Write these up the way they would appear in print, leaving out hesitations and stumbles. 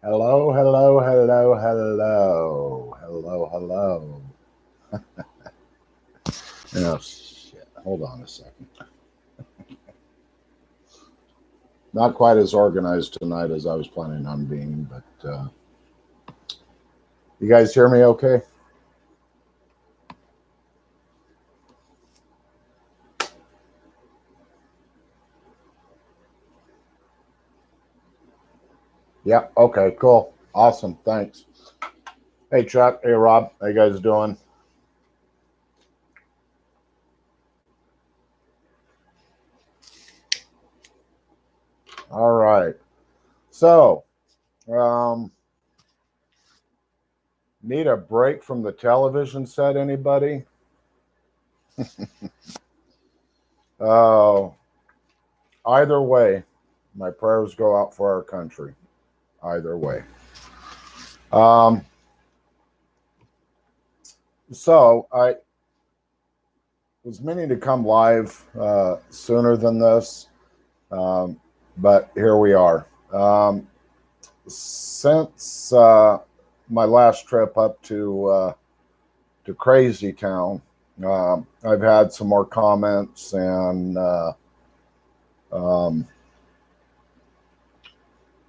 Hello, hello, hello, hello, hello, hello. Oh, shit. Hold on a second. Not quite as organized tonight as I was planning on being, but you guys hear me okay? Yeah, okay, cool. Awesome, thanks. Hey, Chuck. Hey, Rob. How you guys doing? All right. So, um, need a break from the television set, anybody? Oh, either way, my prayers go out for our country. Either way. Um, so I was meaning to come live sooner than this, um, but here we are. Since my last trip up to Crazy Town, I've had some more comments and um,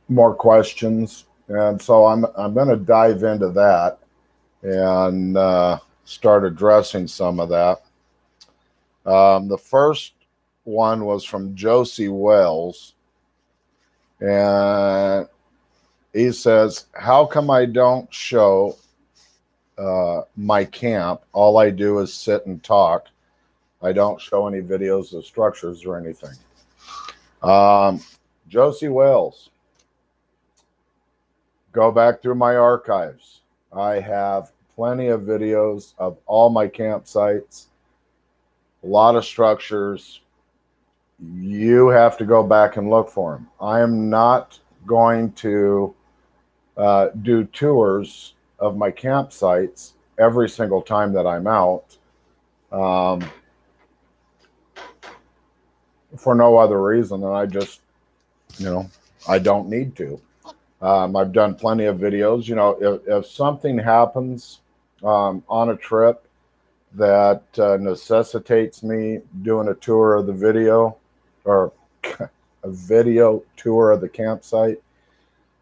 more questions, and so I'm going to dive into that and start addressing some of that. The first one was from Josie Wells, and he says, "How come I don't show my camp? All I do is sit and talk. I don't show any videos of structures or anything." Um, Josie Wells, go back through my archives. I have plenty of videos of all my campsites, a lot of structures. You have to go back and look for them. I am not going to do tours of my campsites every single time that I'm out, um, for no other reason than I just, you know, I don't need to. I've done plenty of videos. If something happens on a trip that necessitates me doing a tour of the video or a video tour of the campsite,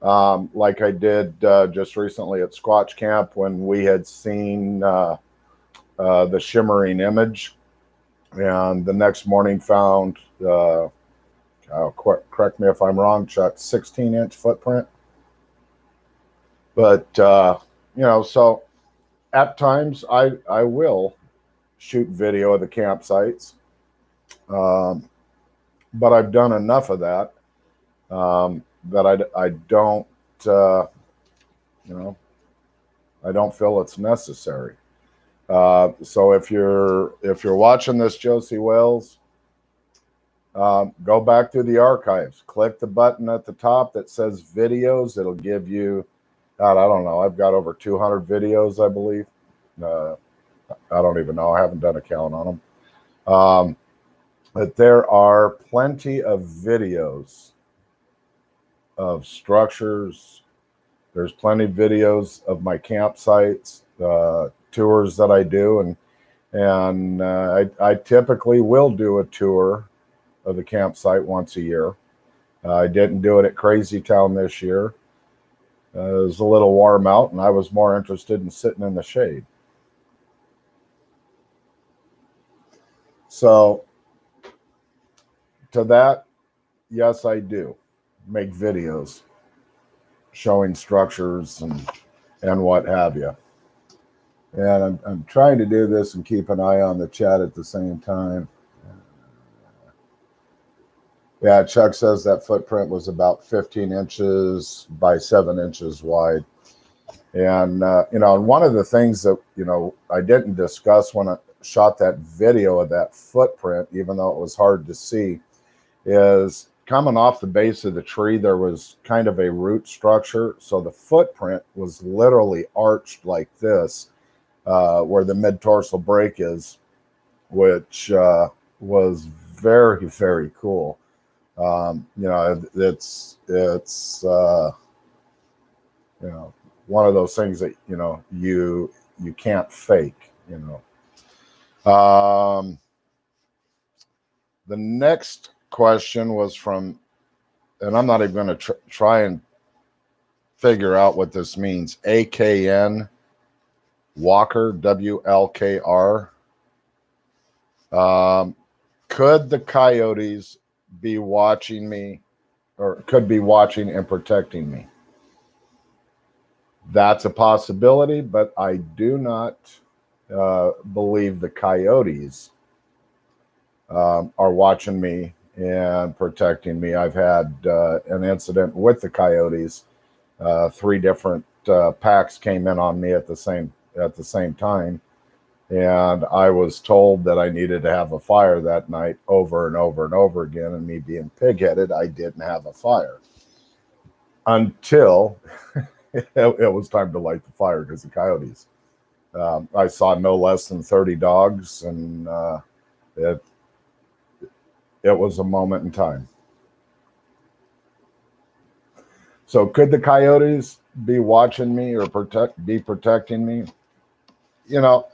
like I did just recently at Squatch Camp when we had seen the shimmering image, and the next morning found, correct me if I'm wrong, Chuck, 16-inch footprint. But so at times I will shoot video of the campsites, um, but I've done enough of that that I don't uh, you know I don't feel it's necessary. So if you're watching this, Josie Wells, go back through the archives. Click the button at the top that says videos. It'll give you, God, I don't know. I've got over 200 videos, I believe. Uh, I don't even know. I haven't done a count on them. But there are plenty of videos of structures. There's plenty of videos of my campsites, tours that I do, and I typically will do a tour of the campsite once a year. I didn't do it at Crazy Town this year. It was a little warm out, and I was more interested in sitting in the shade. So, to that, yes, I do make videos showing structures and what have you. And I'm trying to do this and keep an eye on the chat at the same time. Yeah, Chuck says that footprint was about 15 inches by 7 inches wide. And, and one of the things that, I didn't discuss when I shot that video of that footprint, even though it was hard to see, is coming off the base of the tree, there was kind of a root structure. So the footprint was literally arched like this, where the mid-tarsal break is, which was very, very cool. It's You know, one of those things that, you know, you can't fake, you know. The next question was from, and I'm not even going to try and figure out what this means. AKN Walker, WLKR. Could the coyotes be watching me, or could be watching and protecting me? That's a possibility, but I do not believe the coyotes are watching me and protecting me. I've had an incident with the coyotes. 3 different packs came in on me at the same time, and I was told that I needed to have a fire that night over and over and over again. And me being pig-headed, I didn't have a fire until it was time to light the fire because the coyotes. I saw no less than 30 dogs, and it was a moment in time. So could the coyotes be watching me or be protecting me? You know,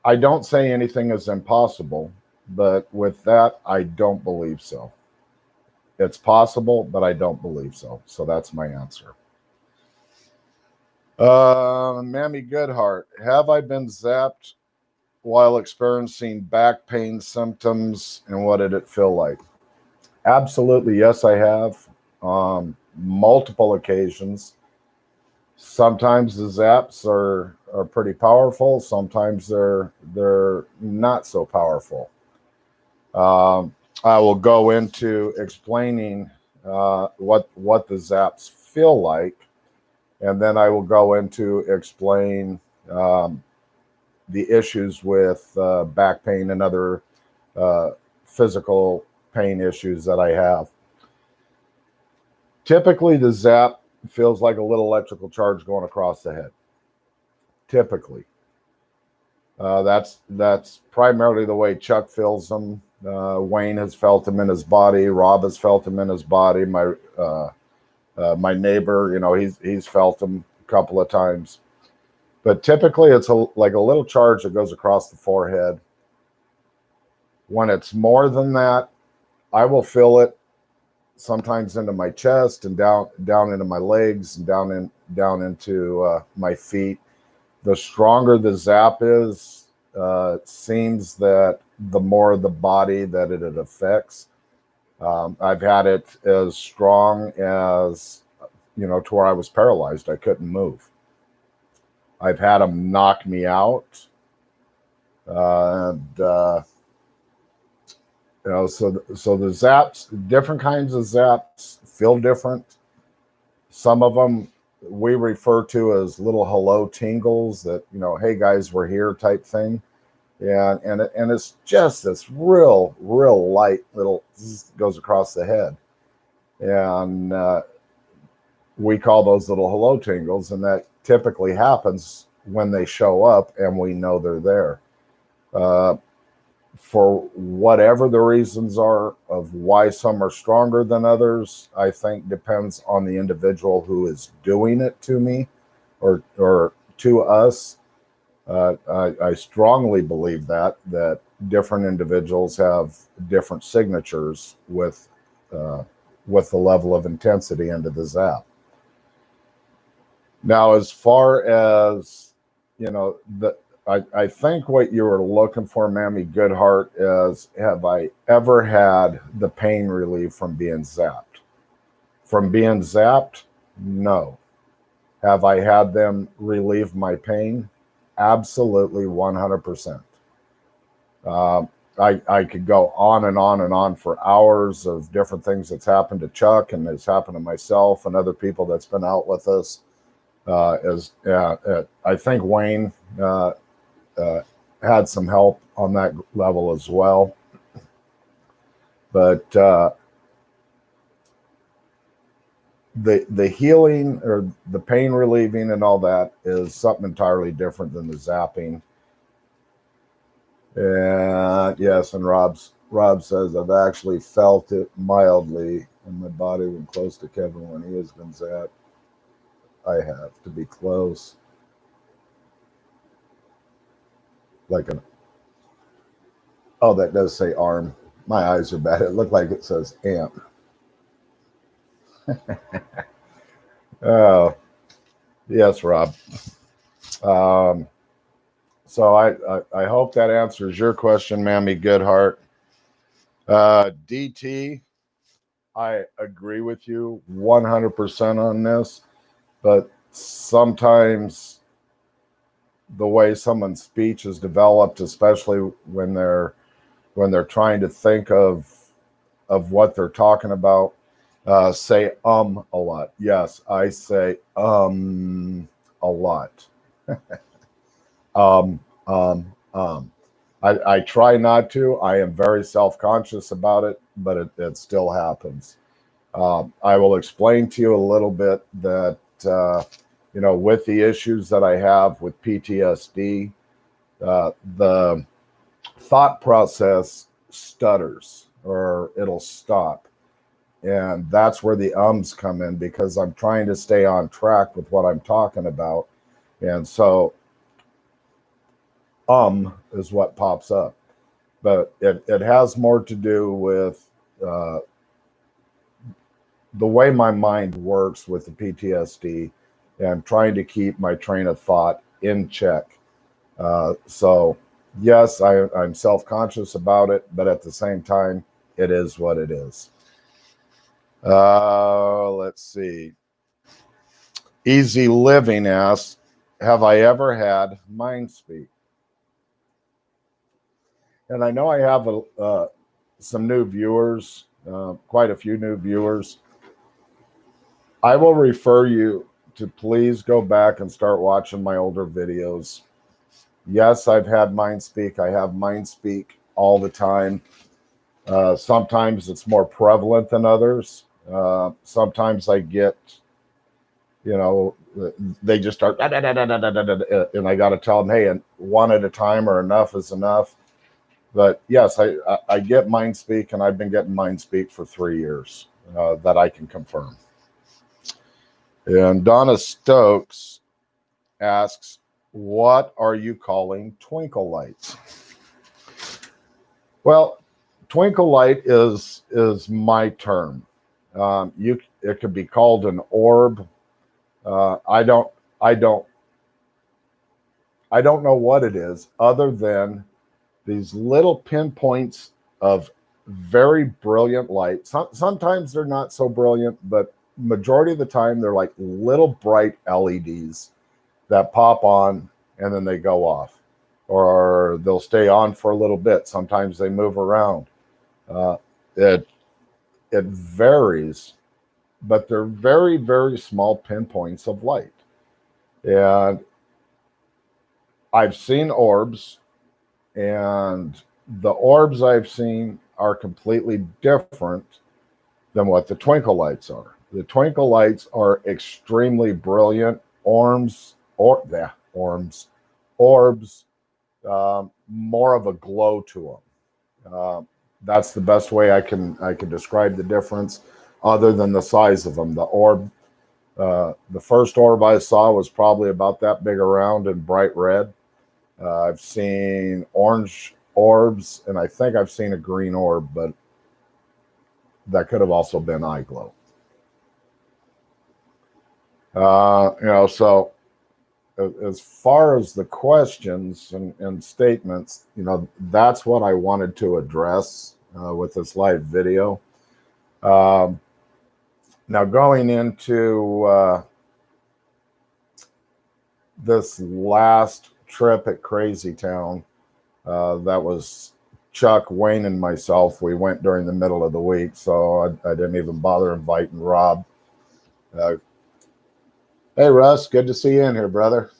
I don't say anything is impossible, but with that, I don't believe so. It's possible, but I don't believe so. So that's my answer. Mammy Goodheart, have I been zapped while experiencing back pain symptoms, and what did it feel like? Absolutely, yes, I have. Multiple occasions. Sometimes the zaps are pretty powerful. Sometimes they're not so powerful. I will go into explaining what the zaps feel like, and then I will go into explain the issues with back pain and other physical pain issues that I have. Typically, the zap feels like a little electrical charge going across the head. Typically, that's primarily the way Chuck feels them. Wayne has felt them in his body. Rob has felt them in his body. My neighbor, you know, he's felt them a couple of times. But typically, it's like a little charge that goes across the forehead. When it's more than that, I will feel it sometimes into my chest and down into my legs and down into my feet. The stronger the zap is, it seems that the more the body that it affects. I've had it as strong as, you know, to where I was paralyzed. I couldn't move. I've had them knock me out. And you know, so the zaps, different kinds of zaps feel different. Some of them we refer to as little hello tingles, that, you know, hey guys, we're here type thing. And it's just this real light little goes across the head. And we call those little hello tingles, and that typically happens when they show up and we know they're there. For whatever the reasons are of why some are stronger than others, I think depends on the individual who is doing it to me or to us. I strongly believe that different individuals have different signatures with the level of intensity into the zap. Now, as far as, you know, I think what you were looking for, Mammy Goodheart, is have I ever had the pain relief from being zapped? From being zapped, no. Have I had them relieve my pain? Absolutely, 100%. I could go on and on and on for hours of different things that's happened to Chuck and that's happened to myself and other people that's been out with us. I think Wayne had some help on that level as well. But the healing or the pain relieving and all that is something entirely different than the zapping. And yes, and Rob says, I've actually felt it mildly in my body when close to Kevin when he has been zapped. I have to be close. Like an, oh, that does say arm. My eyes are bad. It looked like it says amp. Oh, yes, Rob. Um, so I hope that answers your question, Mammy Goodheart. DT, I agree with you 100% on this, but sometimes the way someone's speech is developed, especially when they're trying to think of what they're talking about, say a lot. Yes, I say a lot. um um um I try not to. I am very self-conscious about it, but it still happens. I will explain to you a little bit that with the issues that I have with PTSD, the thought process stutters or it'll stop. And that's where the ums come in, because I'm trying to stay on track with what I'm talking about. And so is what pops up. But it has more to do with uh, the way my mind works with the PTSD and trying to keep my train of thought in check. So, yes, I'm self conscious about it, but at the same time, it is what it is. Let's see. Easy Living asks, have I ever had mind speak? And I know I have some new viewers, quite a few new viewers. I will refer you to please go back and start watching my older videos. Yes, I've had mind speak. I have mind speak all the time. Sometimes it's more prevalent than others. Sometimes I get, they just start, and I got to tell them, hey, and one at a time or enough is enough. But yes, I get mind speak, and I've been getting mind speak for 3 years that I can confirm. And Donna Stokes asks, what are you calling twinkle lights? Well, twinkle light is my term. It could be called an orb. I don't know what it is, other than these little pinpoints of very brilliant light. Sometimes they're not so brilliant, but majority of the time they're like little bright LEDs that pop on and then they go off, or they'll stay on for a little bit. Sometimes they move around. Uh, it varies, but they're very, very small pinpoints of light. And I've seen orbs, and the orbs I've seen are completely different than what the twinkle lights are. The twinkle lights are extremely brilliant. Orbs, more of a glow to them. That's the best way I can describe the difference, other than the size of them. The orb, the first orb I saw was probably about that big around and bright red. I've seen orange orbs, and I think I've seen a green orb, but that could have also been eye glow. So as far as the questions and statements, that's what I wanted to address with this live video. Now, going into this last trip at Crazy Town, that was Chuck, Wayne, and myself. We went during the middle of the week, so I didn't even bother inviting Rob. Hey, Russ, good to see you in here, brother.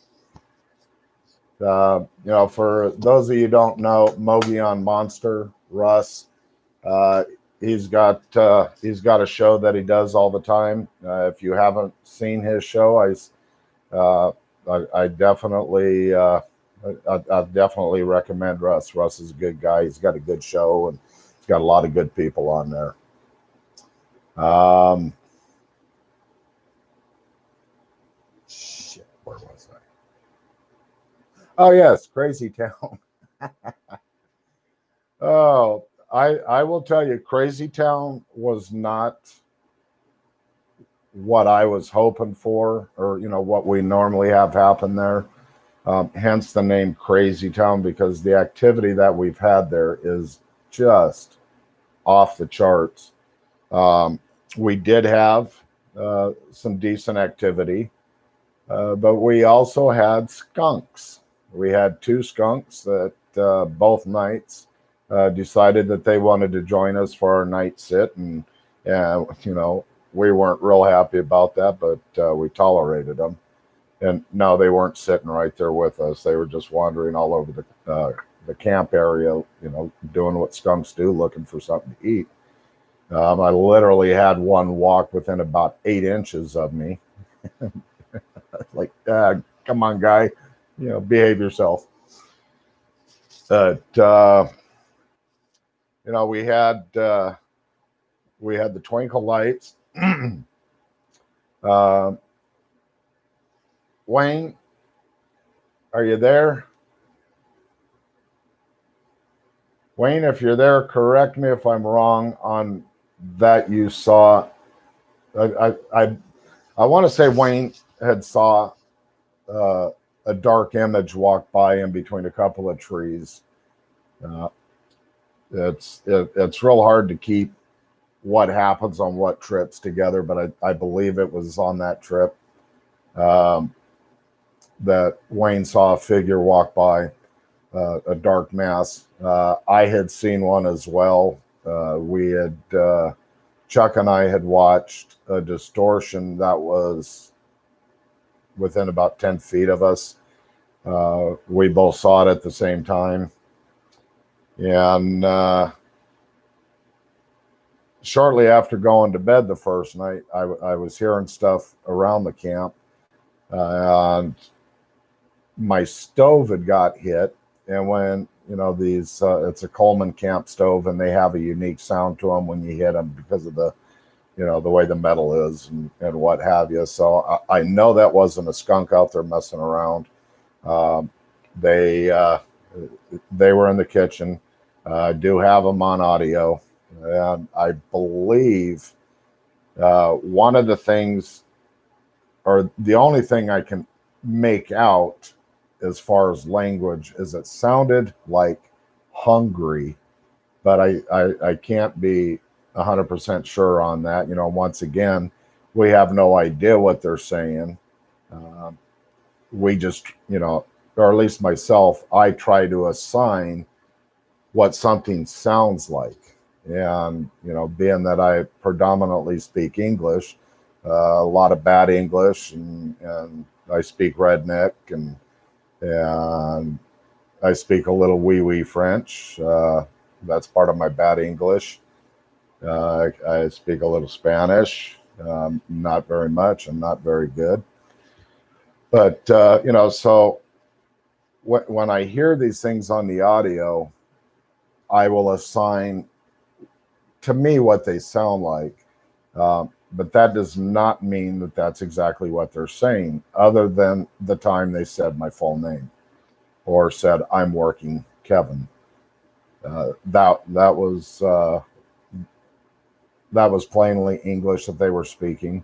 For those of you who don't know, Mogion Monster, Russ, he's got a show that he does all the time. If you haven't seen his show, I definitely recommend Russ. Russ is a good guy. He's got a good show, and he's got a lot of good people on there. Oh yes, Crazy Town. Oh, I will tell you, Crazy Town was not what I was hoping for, or what we normally have happen there. Hence the name Crazy Town, because the activity that we've had there is just off the charts. Um, we did have some decent activity, but we also had skunks. We had two skunks that both nights decided that they wanted to join us for our night sit, and we weren't real happy about that, but we tolerated them. And no, they weren't sitting right there with us. They were just wandering all over the camp area, doing what skunks do, looking for something to eat. I literally had one walk within about 8 inches of me. Like, come on, guy, behave yourself. But we had the twinkle lights. uh, Wayne, are you there? Wayne, if you're there, correct me if I'm wrong on that. You saw, I want to say Wayne had saw uh, a dark image walk by in between a couple of trees. Uh, it's real hard to keep what happens on what trips together, but I believe it was on that trip um, that Wayne saw a figure walk by, a dark mass. I had seen one as well. Chuck and I had watched a distortion that was within about 10 feet of us. We both saw it at the same time. And shortly after going to bed the first night, I was hearing stuff around the camp. And my stove had got hit. And when, it's a Coleman camp stove, and they have a unique sound to them when you hit them because of the way the metal is and what have you. So I know that wasn't a skunk out there messing around. Um, they were in the kitchen. I do have them on audio, and I believe one of the things, or the only thing I can make out as far as language, is it sounded like hungry, but I can't be 100% sure on that. Once again, we have no idea what they're saying. Um, we just, or at least myself, I try to assign what something sounds like. And, being that I predominantly speak English, a lot of bad English, and I speak redneck, and I speak a little wee French. That's part of my bad English. I speak a little Spanish, not very much and not very good. But, so when I hear these things on the audio, I will assign to me what they sound like. But that does not mean that that's exactly what they're saying, other than the time they said my full name or said, "I'm working, Kevin." That was plainly English that they were speaking.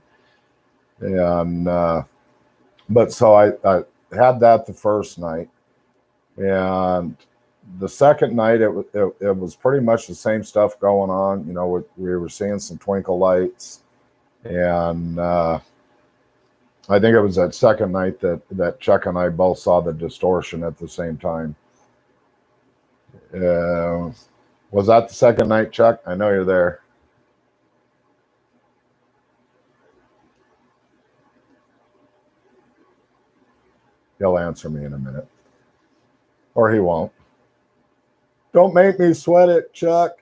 And but so I had that the first night, and the second night it was pretty much the same stuff going on. We were seeing some twinkle lights, and I think it was that second night that Chuck and I both saw the distortion at the same time. Was that the second night, Chuck? I know you're there. He'll answer me in a minute, or he won't. Don't make me sweat it, Chuck.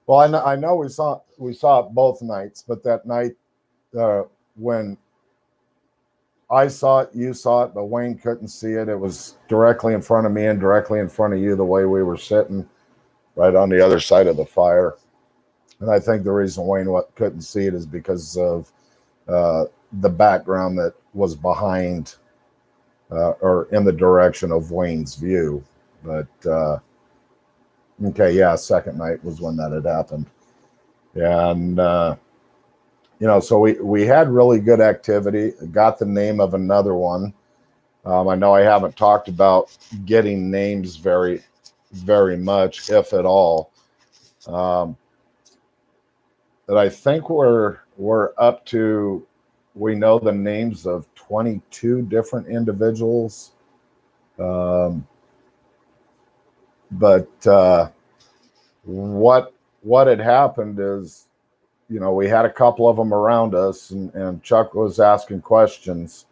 Well, I know we saw it both nights, but that night when I saw it, you saw it, but Wayne couldn't see it. It was directly in front of me and directly in front of you, the way we were sitting right on the other side of the fire. And I think the reason Wayne couldn't see it is because of the background that was behind or in the direction of Wayne's view. But okay, yeah, second night was when that had happened. And so we had really good activity. Got the name of another one. I know I haven't talked about getting names very, very much, if at all. But I think we're up to, we know the names of 22 different individuals. But what had happened is, we had a couple of them around us, and Chuck was asking questions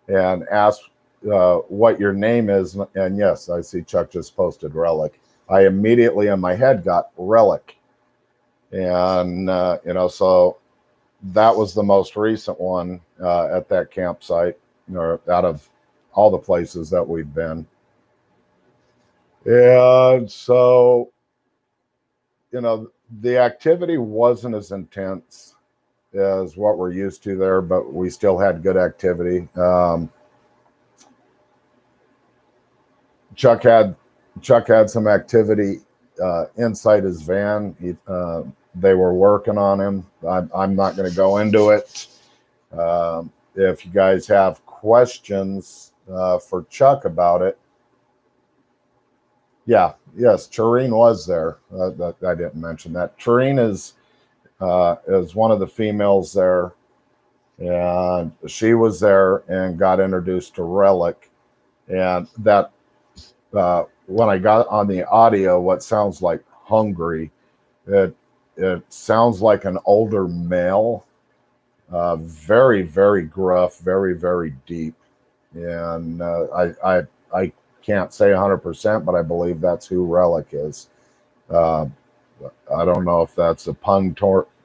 and asked what your name is. And yes, I see Chuck just posted Relic. I immediately in my head got Relic. And, so that was the most recent one at that campsite, out of all the places that we've been. And so, the activity wasn't as intense as what we're used to there, but we still had good activity. Chuck had some activity inside his van. They were working on him. I'm not going to go into it. If you guys have questions for Chuck about it, yes, Tureen was there. I didn't mention that. Tureen is one of the females there, and she was there and got introduced to Relic. And that when I got on the audio, what sounds like hungry, it sounds like an older male, very, very gruff, very, very deep. And I can't say 100%, but I believe that's who Relic is. I don't know if that's a pun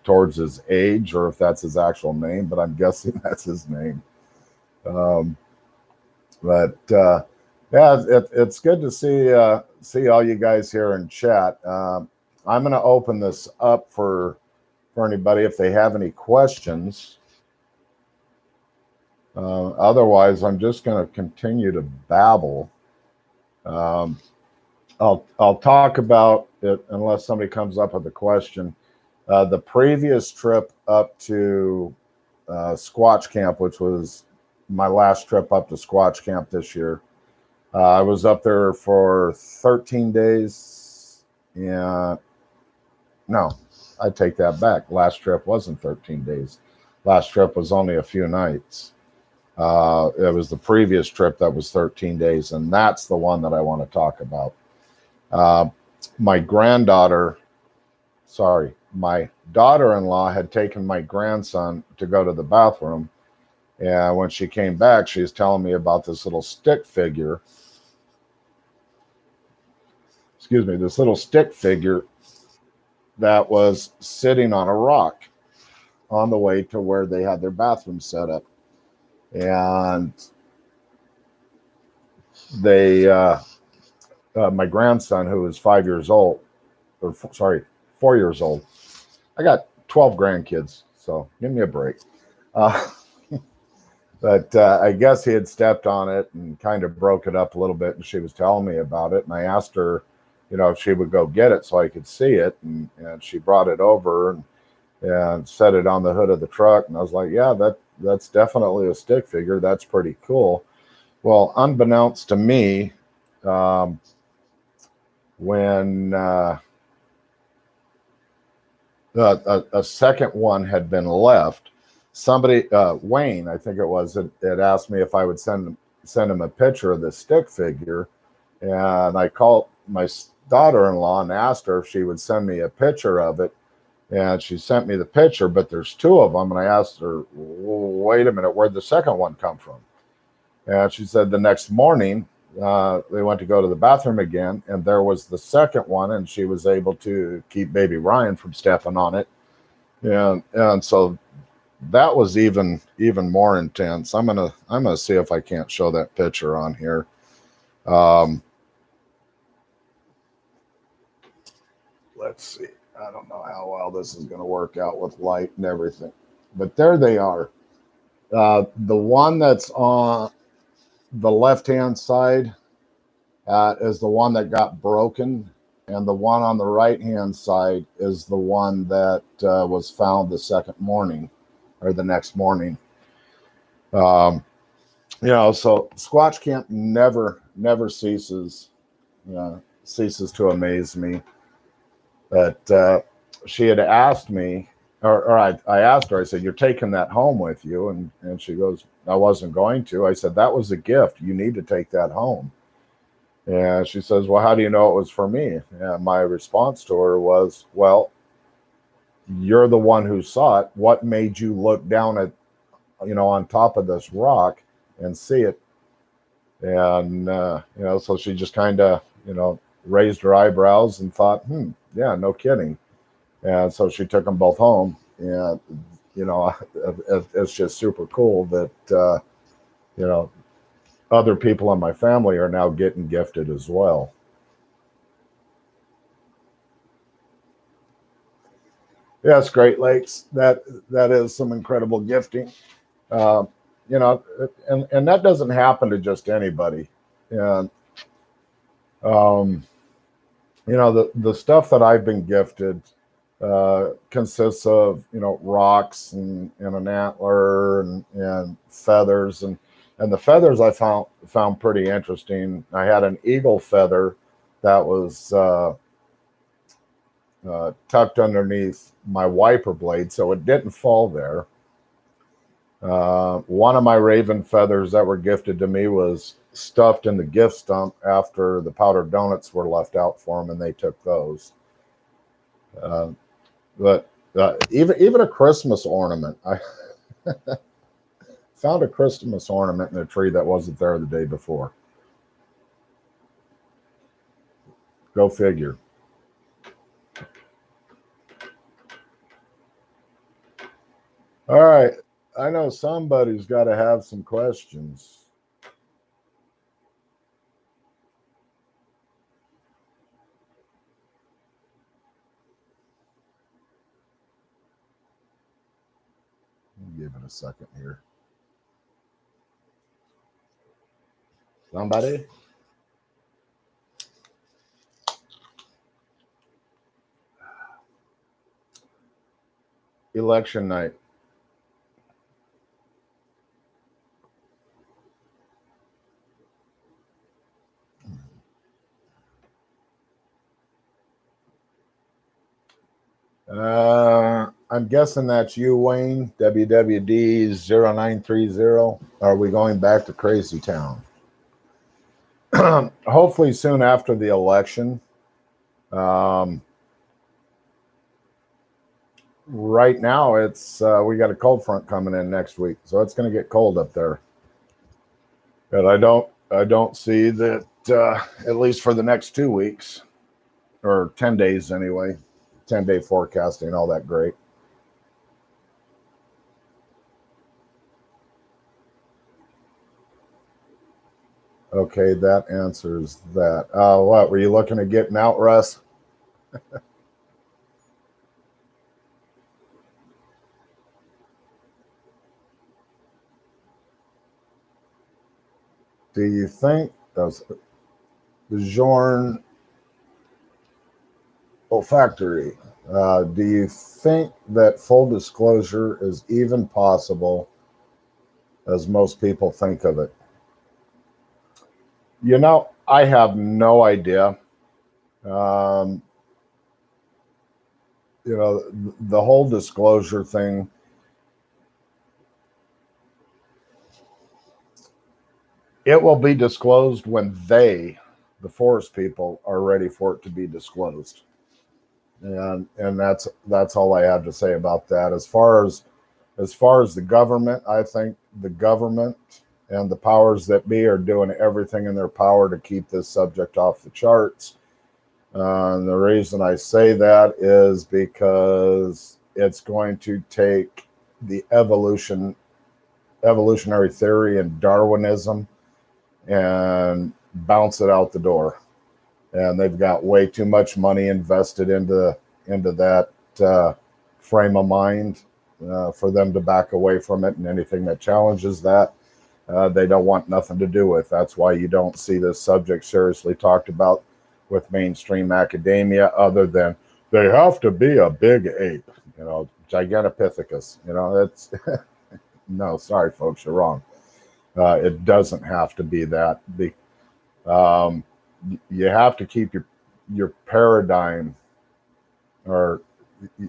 towards his age or if that's his actual name, but I'm guessing that's his name. Yeah, it's good to see all you guys here in chat. I'm going to open this up for anybody if they have any questions. Otherwise, I'm just going to continue to babble. I'll talk about it unless somebody comes up with a question. The previous trip up to Squatch Camp, which was my last trip up to Squatch Camp this year, I was up there for 13 days. Yeah, no, I take that back. Last trip wasn't 13 days. Last trip was only a few nights. It was the previous trip that was 13 days, and that's the one that I want to talk about. My daughter-in-law had taken my grandson to go to the bathroom, and when she came back, she was telling me about this little stick figure. This little stick figure that was sitting on a rock on the way to where they had their bathroom set up. And they, my grandson, who is 4 years old. I got 12 grandkids, so give me a break. But I guess he had stepped on it and kind of broke it up a little bit, and she was telling me about it. And I asked her, if she would go get it so I could see it. And she brought it over and set it on the hood of the truck. And I was like, yeah, that's definitely a stick figure. That's pretty cool. Well, unbeknownst to me, when a second one had been left, somebody, Wayne, I think it was, had asked me if I would send him a picture of the stick figure. And I called my daughter-in-law and asked her if she would send me a picture of it. And she sent me the picture, but there's two of them. And I asked her, wait a minute, where'd the second one come from? And she said the next morning, they went to go to the bathroom again, and there was the second one, and she was able to keep baby Ryan from stepping on it. And so that was even more intense. I'm gonna see if I can't show that picture on here. Let's see. I don't know how well this is going to work out with light and everything, but there they are. The one that's on the left-hand side is the one that got broken, and the one on the right-hand side is the one that was found the second morning or the next morning. So Squatch Camp never ceases to amaze me. But she had asked me, or I asked her, I said, "You're taking that home with you?" And she goes, "I wasn't going to." I said, "That was a gift. You need to take that home." And she says, "Well, how do you know it was for me?" And my response to her was, "Well, you're the one who saw it. What made you look down at, on top of this rock and see it?" And, so she just kind of, raised her eyebrows and thought, yeah, no kidding. And so she took them both home. And, it's just super cool that, other people in my family are now getting gifted as well. Yes, Great Lakes. That is some incredible gifting. Uh, and that doesn't happen to just anybody. And the stuff that I've been gifted consists of rocks and an antler and feathers and the feathers I found pretty interesting. I had an eagle feather that was tucked underneath my wiper blade, so it didn't fall there. One of my raven feathers that were gifted to me was stuffed in the gift stump after the powdered donuts were left out for them, and they took those. But even a Christmas ornament, I found a Christmas ornament in a tree that wasn't there the day before. Go figure. All right. I know somebody's got to have some questions. Give it a second here. Somebody? Election night. I'm guessing that's you, Wayne, WWD0930. Are we going back to Crazy Town? Hopefully soon after the election. Right now, it's we got a cold front coming in next week, so it's going to get cold up there. But I don't see that at least for the next 2 weeks or 10 days anyway. 10-day forecasting, all that great. Okay, that answers that. What were you looking at getting out, Russ? Do you think those Bjorn olfactory? Do you think that full disclosure is even possible as most people think of it? I have no idea. The whole disclosure thing. It will be disclosed when the forest people, are ready for it to be disclosed. And that's all I have to say about that. As far as the government, I think the government and the powers that be are doing everything in their power to keep this subject off the charts. And the reason I say that is because it's going to take the evolutionary theory and Darwinism and bounce it out the door. And they've got way too much money invested into into that frame of mind for them to back away from it, and anything that challenges that, they don't want nothing to do with. That's why you don't see this subject seriously talked about with mainstream academia, other than they have to be a big ape, Gigantopithecus. It's no, sorry, folks, you're wrong. It doesn't have to be that. You have to keep your paradigm, or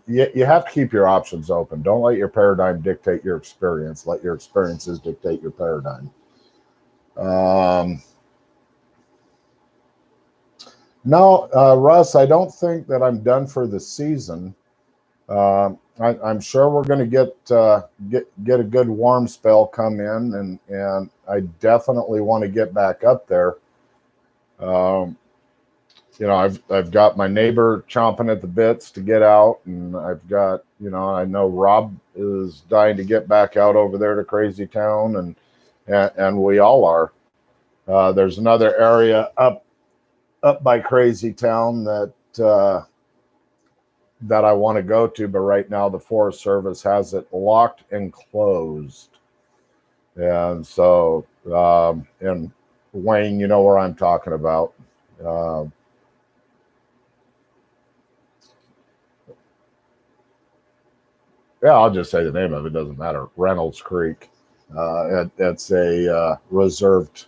you have to keep your options open. Don't let your paradigm dictate your experience. Let your experiences dictate your paradigm. No, Russ, I don't think that I'm done for the season. I'm sure we're going to get a good warm spell come in, and I definitely want to get back up there. I've got my neighbor chomping at the bits to get out, and I've got, I know Rob is dying to get back out over there to Crazy Town, and we all are. There's another area up by Crazy Town that I want to go to, but right now the Forest Service has it locked and closed. And so, and Wayne, you know where I'm talking about. Yeah, I'll just say the name of it. Doesn't matter. Reynolds Creek. It's a reserved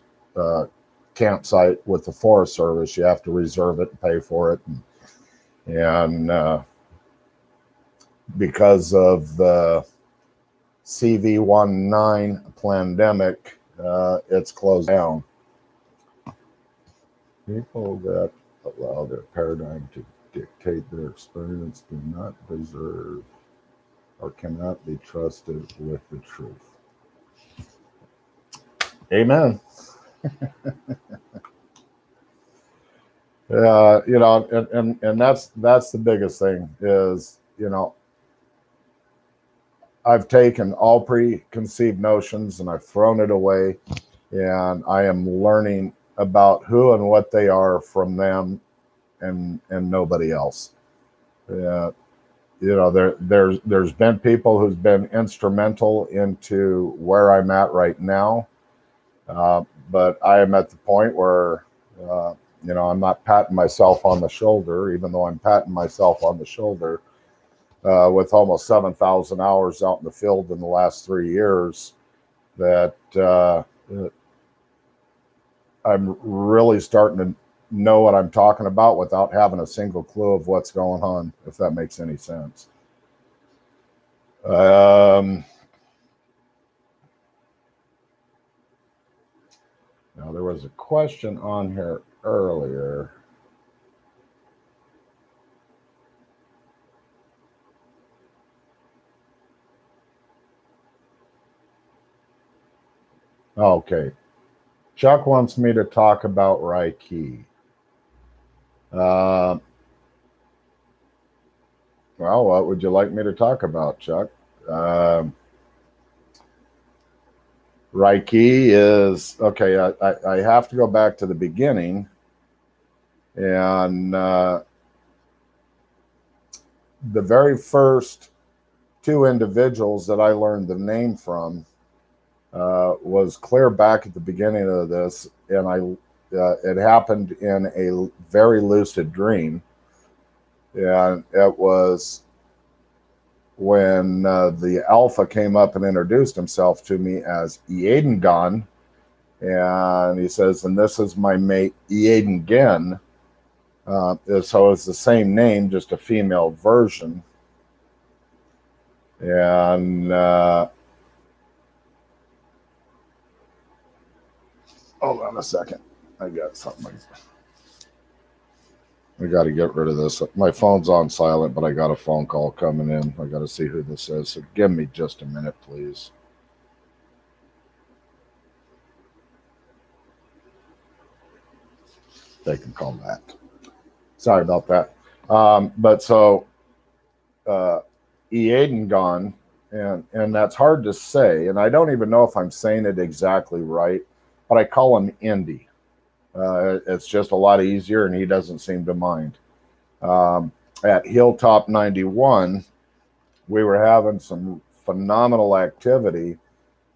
campsite with the Forest Service. You have to reserve it and pay for it. And because of the CV19 pandemic, it's closed down. People that allow their paradigm to dictate their experience do not deserve or cannot be trusted with the truth. Amen. And that's the biggest thing is, I've taken all preconceived notions and I've thrown it away, and I am learning about who and what they are from them and nobody else. There's been people who's been instrumental into where I'm at right now, but I am at the point where I'm not patting myself on the shoulder, even though I'm patting myself on the shoulder with almost 7,000 hours out in the field in the last 3 years, that I'm really starting to know what I'm talking about without having a single clue of what's going on, if that makes any sense. Now, there was a question on here earlier. Okay. Chuck wants me to talk about Reiki. Well, what would you like me to talk about, Chuck? Reiki is, okay, I have to go back to the beginning. And the very first two individuals that I learned the name from was clear back at the beginning of this, and it happened in a very lucid dream, and it was when the Alpha came up and introduced himself to me as Eadengon, and he says, and this is my mate Eadengen. So it's the same name, just a female version. And hold on a second. I got something. I got to get rid of this. My phone's on silent, but I got a phone call coming in. I got to see who this is. So give me just a minute, please. They can call back. Sorry about that. But so Eadengon, and that's hard to say, and I don't even know if I'm saying it exactly right, but I call him Indy. It's just a lot easier, and he doesn't seem to mind. at Hilltop 91, we were having some phenomenal activity,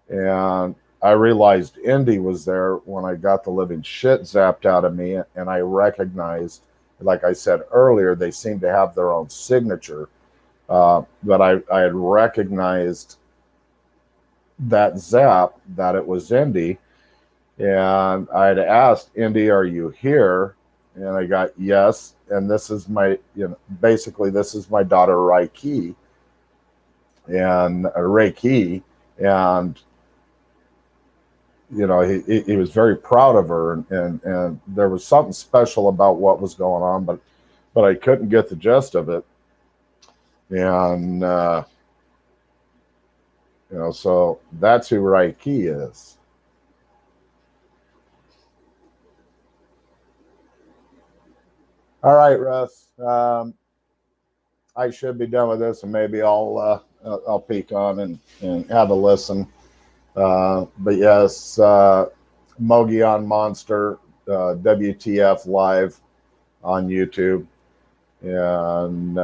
and I realized Indy was there when I got the living shit zapped out of me, and I recognized, like I said earlier, they seem to have their own signature. But I had recognized that zap that it was Indy, and I had asked Indy, "Are you here?" And I got yes, and this is my, basically this is my daughter Reiki, and Reiki, and he was very proud of her, and there was something special about what was going on, but I couldn't get the gist of it, and so that's who Reiki is. All right, Russ. I should be done with this, and maybe I'll peek on and have a listen. But yes, Mogollon Monster, WTF live on YouTube, and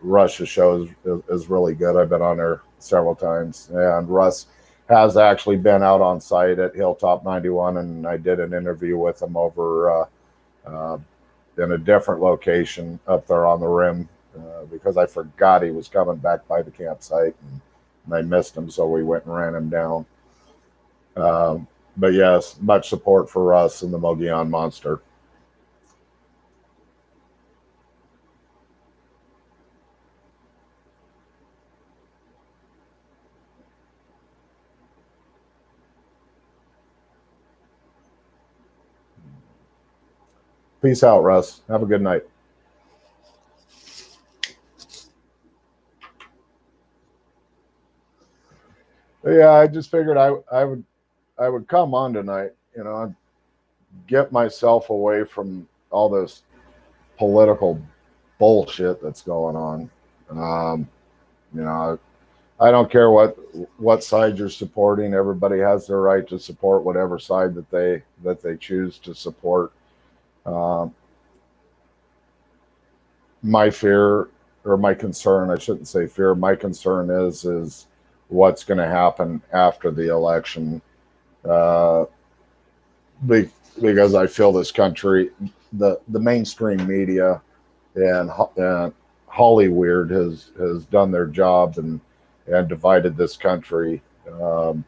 Russ's show is really good. I've been on there several times, and Russ has actually been out on site at Hilltop 91, and I did an interview with him over in a different location up there on the rim, because I forgot he was coming back by the campsite, and I missed him, so we went and ran him down. But yes, much support for Russ and the Mogollon Monster. Peace out, Russ. Have a good night. Yeah, I just figured I would come on tonight, get myself away from all this political bullshit that's going on. Um, you know, I don't care what side you're supporting. Everybody has their right to support whatever side that they choose to support. Um, my fear, or my concern, I shouldn't say fear. My concern is what's going to happen after the election. Uh, because I feel this country, the mainstream media and Hollywood has done their job and divided this country, um,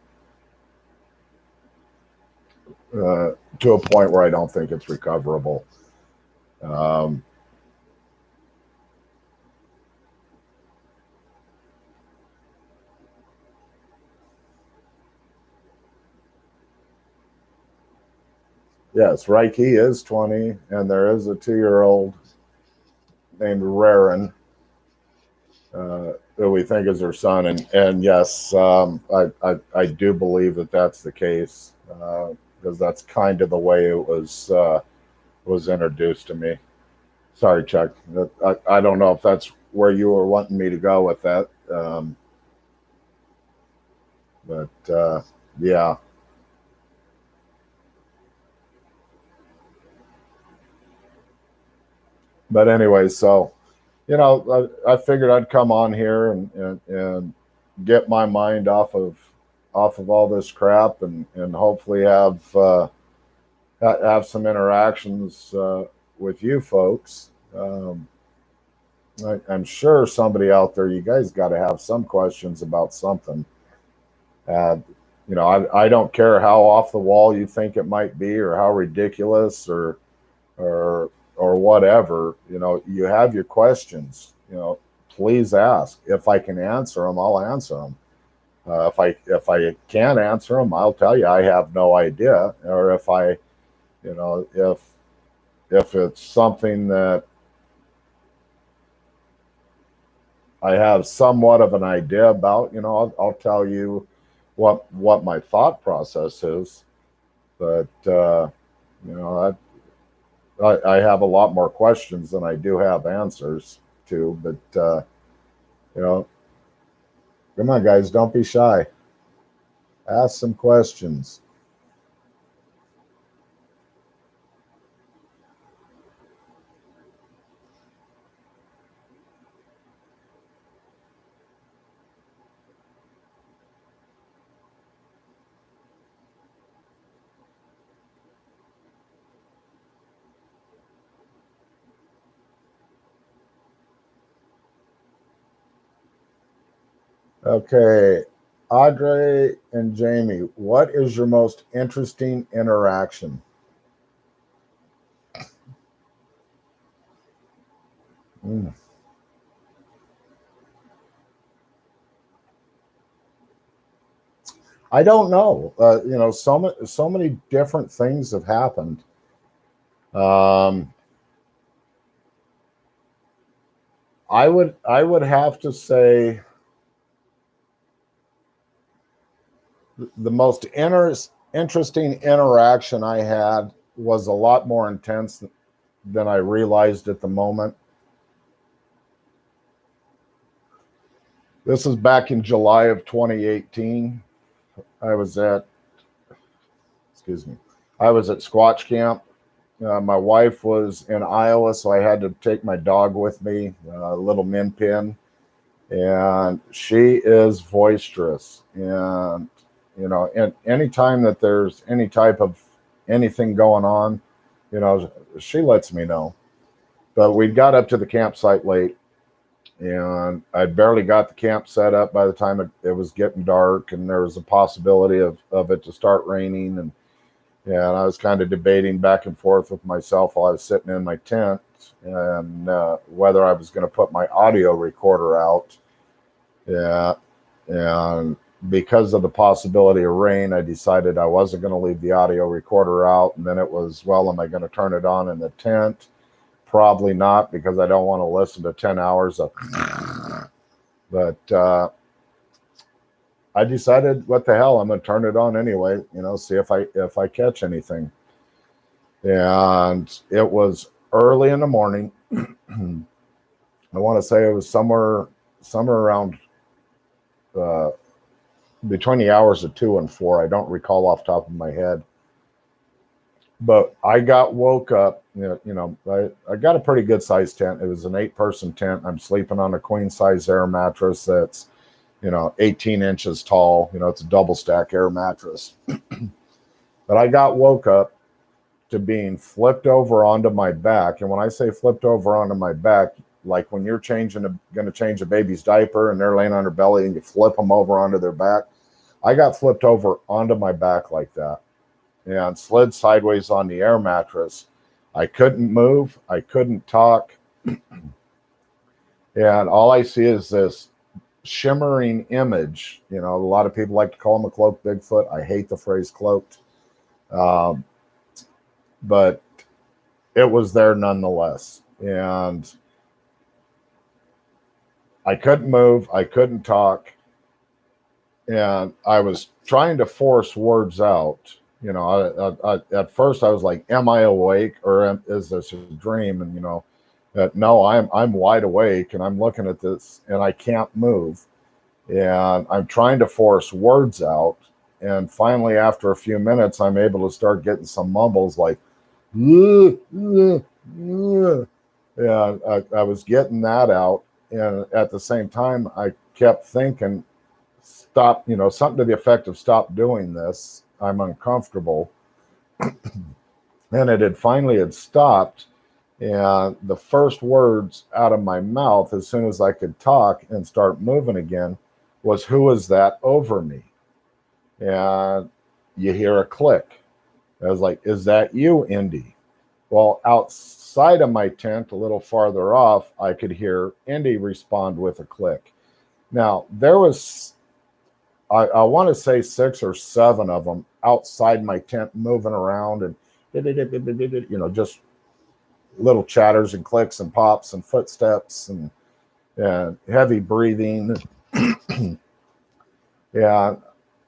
to a point where I don't think it's recoverable. Um, yes, Reiki is 20, and there is a 2-year-old named Raren, that we think is her son, and yes, I do believe that that's the case, because that's kind of the way it was introduced to me. Sorry, Chuck. I don't know if that's where you were wanting me to go with that, but yeah. But anyway, so I figured I'd come on here and get my mind off of all this crap, and hopefully have some interactions with you folks. I'm sure somebody out there, you guys got to have some questions about something. Uh, I don't care how off the wall you think it might be, or how ridiculous, or or whatever. You have your questions. Please ask. If I can answer them, I'll answer them. If I can't answer them, I'll tell you I have no idea. Or if it's something that I have somewhat of an idea about, I'll tell you what my thought process is. But you know, I have a lot more questions than I do have answers to. But you know, come on, guys, don't be shy. Ask some questions. Okay. Audrey and Jamie, what is your most interesting interaction? Mm. I don't know. So many different things have happened. Um, I would have to say the most interesting interaction I had was a lot more intense than I realized at the moment. This is back in July of 2018. I was at, excuse me, I was at Squatch Camp. My wife was in Iowa, so I had to take my dog with me, little Min Pin, and she is boisterous. And and anytime that there's any type of anything going on, she lets me know. But we got up to the campsite late, and I barely got the camp set up by the time it was getting dark, and there was a possibility of it to start raining. And I was kind of debating back and forth with myself while I was sitting in my tent, and whether I was going to put my audio recorder out. Yeah, and because of the possibility of rain, I decided I wasn't going to leave the audio recorder out. And then it was, well, am I going to turn it on in the tent? Probably not, because I don't want to listen to 10 hours of. But I decided, what the hell, I'm going to turn it on anyway. See if I catch anything. And it was early in the morning. I want to say it was somewhere around uh, between the hours of 2 and 4. I don't recall off the top of my head. But I got woke up. I got a pretty good sized tent. It was an 8-person tent. I'm sleeping on a queen size air mattress that's 18 inches tall. It's a double stack air mattress. But I got woke up to being flipped over onto my back. And when I say flipped over onto my back, like when you're going to change a baby's diaper and they're laying on their belly and you flip them over onto their back, I got flipped over onto my back like that and slid sideways on the air mattress. I couldn't move. I couldn't talk. And all I see is this shimmering image. A lot of people like to call him a cloaked Bigfoot. I hate the phrase cloaked. But it was there nonetheless. And I couldn't move. I couldn't talk. And I was trying to force words out. At first I was like, am I awake, or is this a dream? And, no, I'm wide awake, and I'm looking at this and I can't move. And I'm trying to force words out. And finally, after a few minutes, I'm able to start getting some mumbles like, yeah, I was getting that out. And at the same time, I kept thinking, stop, something to the effect of, stop doing this. I'm uncomfortable. And it had stopped. And the first words out of my mouth, as soon as I could talk and start moving again, was, who is that over me? And you hear a click. I was like, is that you, Indy? Well, outside of my tent, a little farther off, I could hear Indy respond with a click. Now, there was, I want to say 6 or 7 of them outside my tent moving around, and, just little chatters and clicks and pops and footsteps and heavy breathing. Yeah,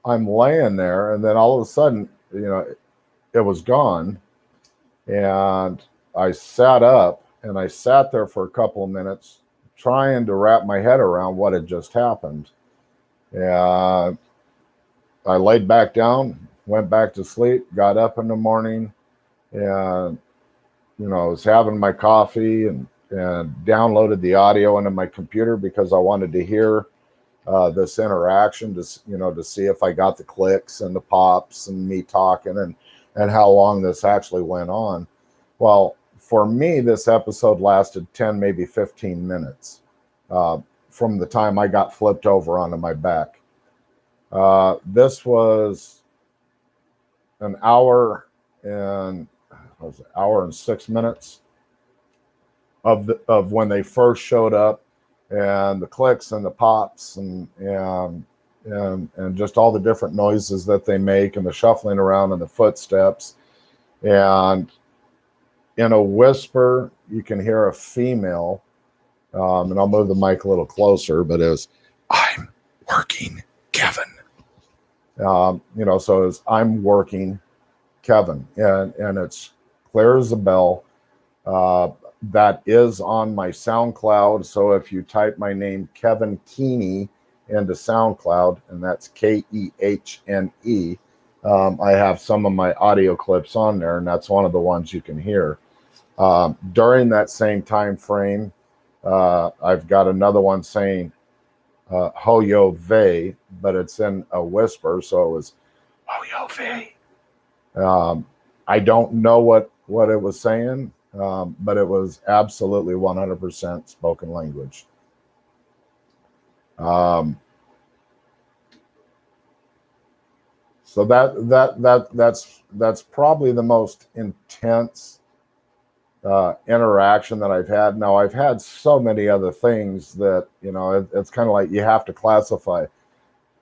I'm laying there, and then all of a sudden, it was gone. And I sat up, and I sat there for a couple of minutes trying to wrap my head around what had just happened. And I laid back down, went back to sleep, got up in the morning, and I was having my coffee and downloaded the audio into my computer because I wanted to hear this interaction to see if I got the clicks and the pops and me talking and how long this actually went on. Well, for me, this episode lasted 10, maybe 15 minutes. from the time I got flipped over onto my back. This was an hour and hour and 6 minutes of when they first showed up, and the clicks and the pops and just all the different noises that they make, and the shuffling around and the footsteps. And in a whisper, you can hear a female, and I'll move the mic a little closer, but it was, "I'm working, Kevin." So it's, "I'm working, Kevin." And it's clear as a bell. That is on my SoundCloud. So if you type my name, Kevin Kehne, into SoundCloud, and that's Kehne, I have some of my audio clips on there, and that's one of the ones you can hear. During that same time frame, I've got another one saying Hoyo Ve, but it's in a whisper, so it was Hoyo Ve. I don't know what it was saying, but it was absolutely 100% spoken language. So that's probably the most intense interaction that I've had. Now, I've had so many other things that, it's kind of like you have to classify.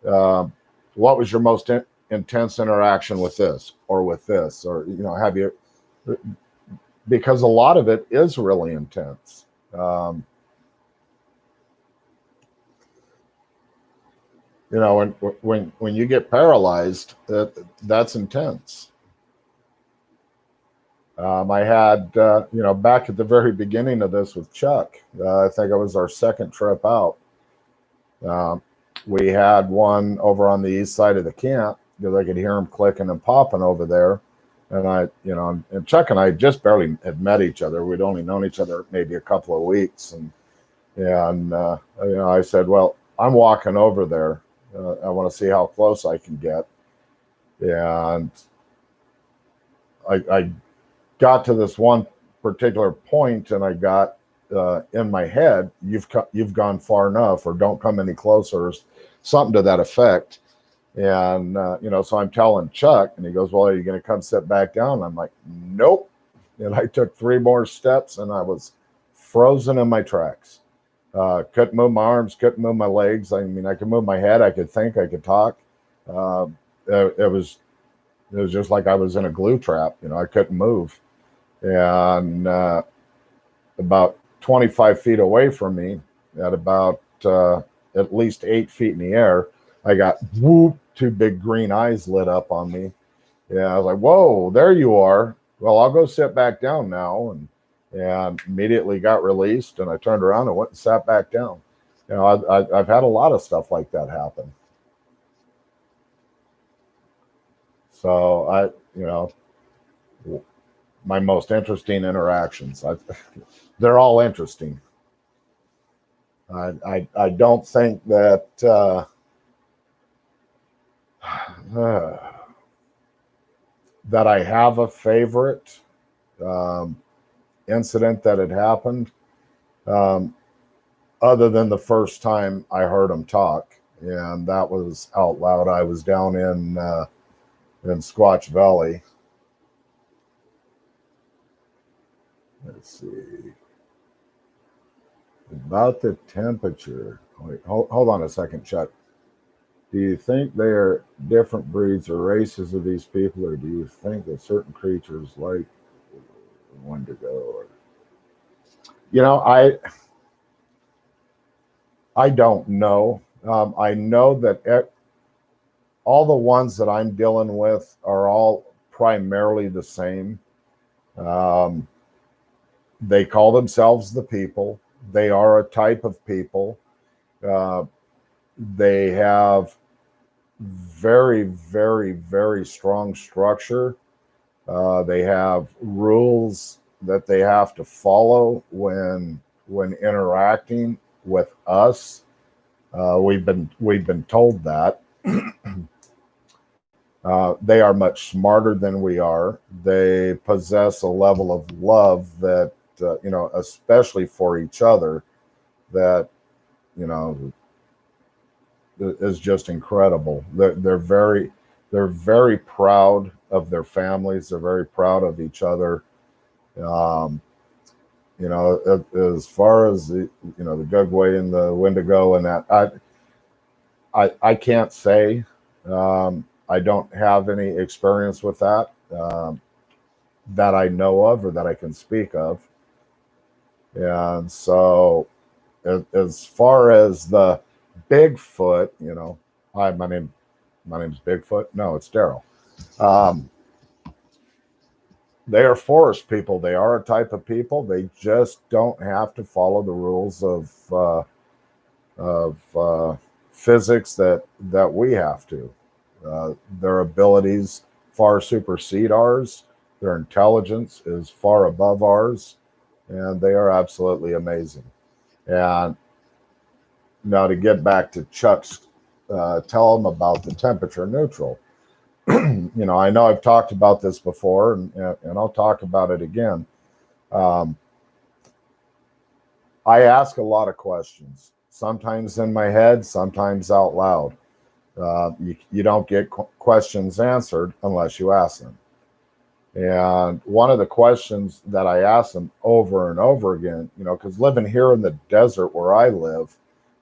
What was your most intense interaction with this or with this? Or, have you, because a lot of it is really intense. When you get paralyzed, that's intense. I had, back at the very beginning of this with Chuck, I think it was our second trip out. We had one over on the east side of the camp because I could hear him clicking and popping over there. And and Chuck and I just barely had met each other. We'd only known each other maybe a couple of weeks. And I said, "Well, I'm walking over there. I want to see how close I can get." And I got to this one particular point, and I got in my head, "You've gone far enough," or "Don't come any closer," or something to that effect. And so I'm telling Chuck, and he goes, "Well, are you going to come sit back down?" And I'm like, "Nope." And I took 3 more steps, and I was frozen in my tracks. Couldn't move my arms, couldn't move my legs. I mean, I could move my head, I could think, I could talk. It was just like I was in a glue trap. I couldn't move. And about 25 feet away from me, at about at least 8 feet in the air, I got whoop, 2 big green eyes lit up on me. Yeah, I was like, "Whoa, there you are. Well, I'll go sit back down now." And immediately got released, and I turned around and went and sat back down. I've had a lot of stuff like that happen. So my most interesting interactions, they're all interesting. I don't think that that I have a favorite incident that had happened, other than the first time I heard him talk, and that was out loud. I was down in Squatch Valley. Let's see. About the temperature. Wait, hold on a second, Chuck. Do you think they are different breeds or races of these people, or do you think that certain creatures like Wendigo? I don't know. I know that all the ones that I'm dealing with are all primarily the same. They call themselves the people. They are a type of people. They have very, very, very strong structure. They have rules that they have to follow when interacting with us. We've been told that. They are much smarter than we are. They possess a level of love that especially for each other, that is just incredible. They're very proud of their families. They're very proud of each other. Um, as far as the Gugway and the Wendigo and that, I can't say. I don't have any experience with that that I know of or that I can speak of. And so, as far as the Bigfoot, hi, my name's Bigfoot. No, it's Daryl. Um, they are forest people. They are a type of people. They just don't have to follow the rules of physics that we have to. Their abilities far supersede ours. Their intelligence is far above ours, and they are absolutely amazing. And now to get back to Chuck's, tell them about the temperature neutral. I know I've talked about this before, and I'll talk about it again. Um, I ask a lot of questions, sometimes in my head, sometimes out loud. You don't get questions answered unless you ask them. And one of the questions that I ask them over and over again, because living here in the desert where I live,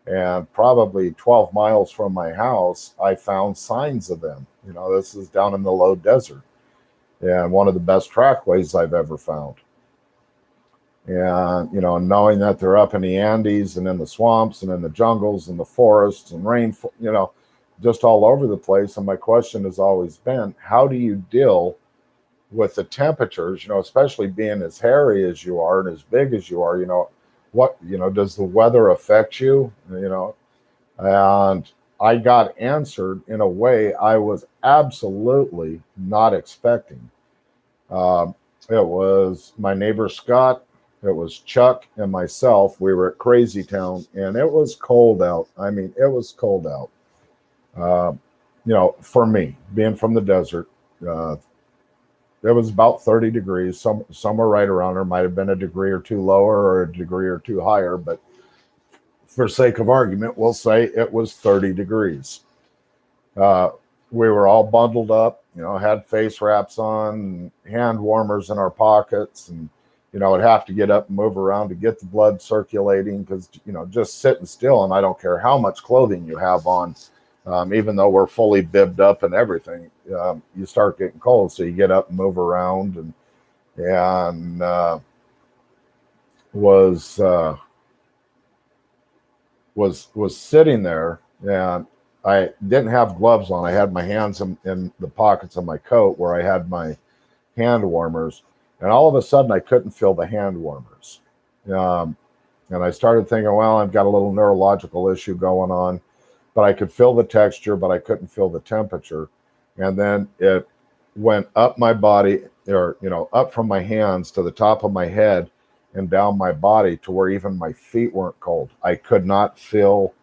and probably 12 miles from my house, I found signs of them. This is down in the low desert, and one of the best trackways I've ever found. And knowing that they're up in the Andes and in the swamps and in the jungles and the forests and rain, just all over the place. And my question has always been, how do you deal with the temperatures? Especially being as hairy as you are and as big as you are. What does the weather affect you? And I got answered in a way I was absolutely not expecting. It was my neighbor Scott, it was Chuck, and myself. We were at Crazy Town, and it was cold out. I mean, it was cold out. For me, being from the desert, it was about 30 degrees, somewhere right around there. Might have been a degree or two lower or a degree or two higher, but for sake of argument, we'll say it was 30 degrees. We were all bundled up, had face wraps on, hand warmers in our pockets, and would have to get up and move around to get the blood circulating because just sitting still, and I don't care how much clothing you have on, even though we're fully bibbed up and everything, you start getting cold, so you get up and move around, and was sitting there, and I didn't have gloves on. I had my hands in the pockets of my coat where I had my hand warmers, and all of a sudden I couldn't feel the hand warmers. And I started thinking, well, I've got a little neurological issue going on, but I could feel the texture, but I couldn't feel the temperature. And then it went up my body, or, up from my hands to the top of my head and down my body to where even my feet weren't cold. I could not feel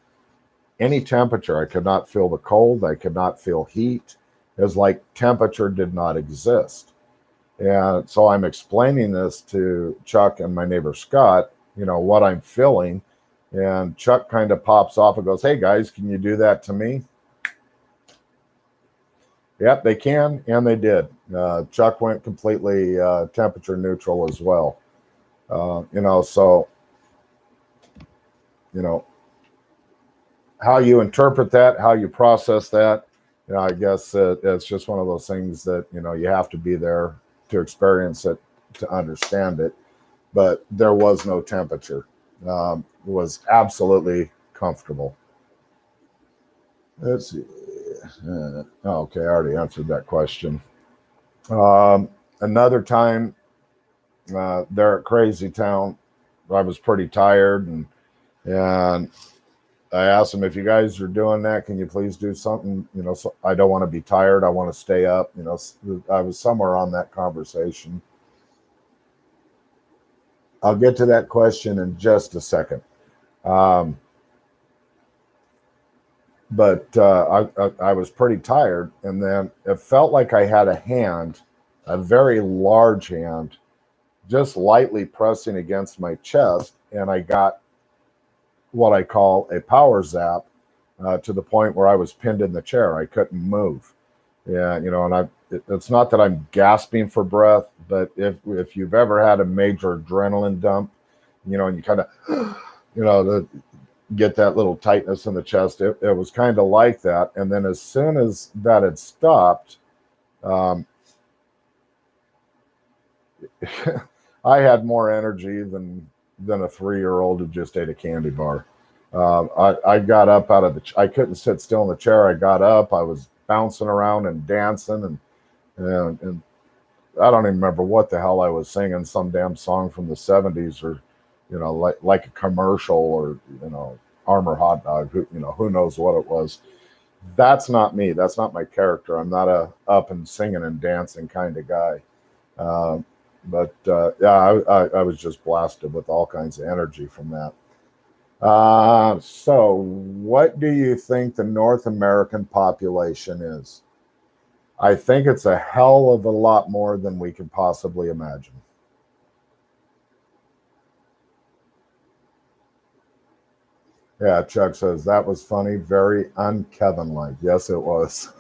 any temperature. I could not feel the cold. I could not feel heat. It was like temperature did not exist. And so I'm explaining this to Chuck and my neighbor Scott, what I'm feeling. And Chuck kind of pops off and goes, "Hey guys, can you do that to me?" Yep, they can, and they did. Chuck went completely temperature neutral as well. So, how you interpret that, how you process that, I guess it's just one of those things that, you have to be there to experience it, to understand it. But there was no temperature. It was absolutely comfortable. Let's see. Okay, I already answered that question. Another time there at Crazy Town, I was pretty tired, and I asked them, if you guys are doing that, can you please do something? So I don't want to be tired. I want to stay up. I was somewhere on that conversation. I'll get to that question in just a second. But I was pretty tired, and then it felt like I had a hand, a very large hand, just lightly pressing against my chest, and I got what I call a power zap, to the point where I was pinned in the chair. I couldn't move. Yeah, and it's not that I'm gasping for breath, but if you've ever had a major adrenaline dump, and you kind of, get that little tightness in the chest, it was kind of like that. And then as soon as that had stopped, um, I had more energy than a 3-year-old who just ate a candy bar. I got up out of I couldn't sit still in the chair. I got up. I was bouncing around and dancing, and I don't even remember what the hell I was singing. Some damn song from the '70s, or like a commercial, or Armor Hot Dog. Who knows what it was. That's not me. That's not my character. I'm not a up and singing and dancing kind of guy. Um, but yeah, I was just blasted with all kinds of energy from that. So, what do you think the North American population is? I think it's a hell of a lot more than we can possibly imagine. Yeah, Chuck says that was funny, very un-Kevin-like. Yes, it was.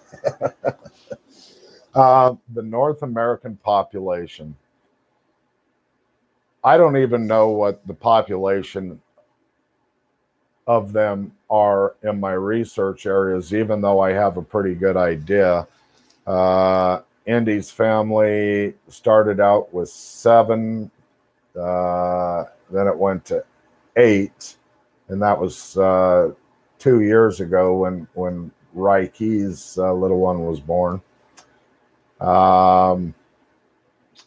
The North American population. I don't even know what the population of them are in my research areas, even though I have a pretty good idea. Indy's family started out with 7, then it went to 8, and that was 2 years ago when Rikey's little one was born.